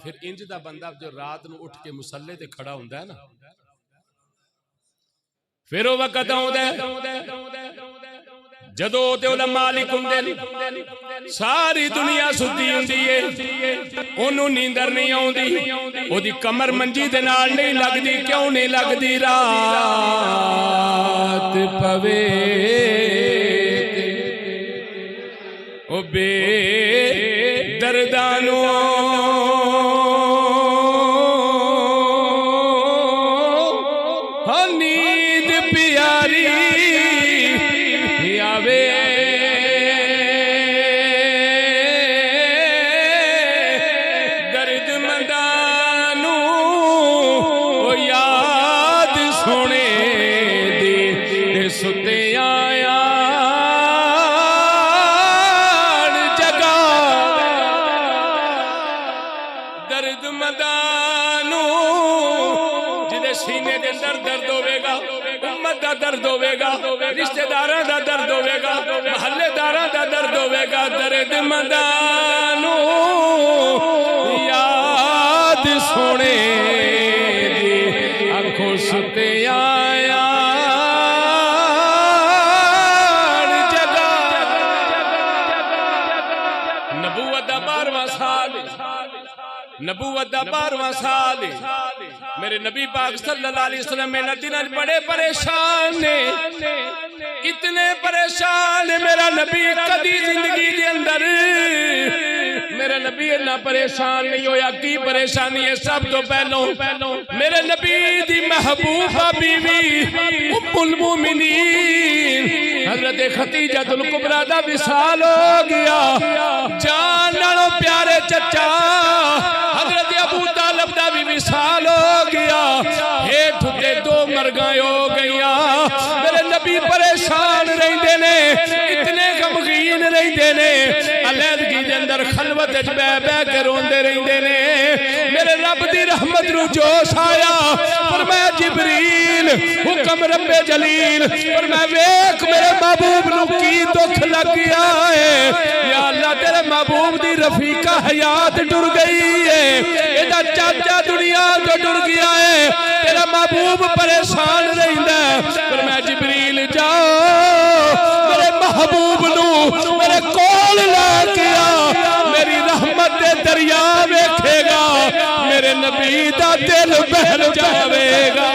پھر انج دا بندہ جو رات نو اٹھ کے مسلے تے کھڑا ہوندا ہے نا پھر وہ وقت آوندا ہے جدو تے علماء لکھندے ساری دنیا ستی ہوندی ہے اونوں نیندر نہیں آوندی او دی کمر منجی دے نال نہیں لگدی کیوں نہیں لگدی رات پوے او بے دردانو نیند پیاری آوے درد مندانو او یاد سونے دے ستے آیا جگہ درد مندانو جدے سینے دے اندر درد ہوئے گا امت دا درد ہوئے گا رشتہ داراں دا درد ہوئے گا محلے داراں دا درد ہوئے گا درد مندانو یاد سونے دی آنکھوں ستے آیا جگہ نبوت دا 12واں سال نبوت دا 12واں سال میرے نبی پاک صلی اللہ علیہ وسلم میں دن بڑے پریشان نے اتنے پریشان میرا نبی کدی زندگی دے اندر میرا نبی اتنا پریشان نہیں ہویا کی پریشانی ہے سب تو پہلو میرے نبی دی محبوبہ بیوی ام المومنین حضرت خدیجہ الکبریٰ دا وصال ہو گیا جان نالوں پیارے چچا حضرت ابو طالب دا بھی وصال ہو گیا ہیٹھ تے 2 مرگائیں ہو گئیاں میرے نبی پریشان رہندے نے اتنے غمگین رہندے نے علیحدگی دے اندر خلوت وچ بہ بہ کے روندے رہندے نے میرے رب دی رحمت نو جوش آیا فرمایا جبریل حکم رب جلیل فرمایا ویکھ میرے محبوب نو کی دکھ لگ گیا ہے یا اللہ تیرے محبوب دی رفیقہ حیات ٹر گئی ہے ایدہ چاچا دنیا تو ٹر گیا ہے تیرا محبوب پریشان رہندا ہے فرمایا جبریل جاؤ میرے محبوب نو میرے کول لے کے آ میری رحمت دے دریا ویکھے گا میرے نبی دا دل بہل جاوے گا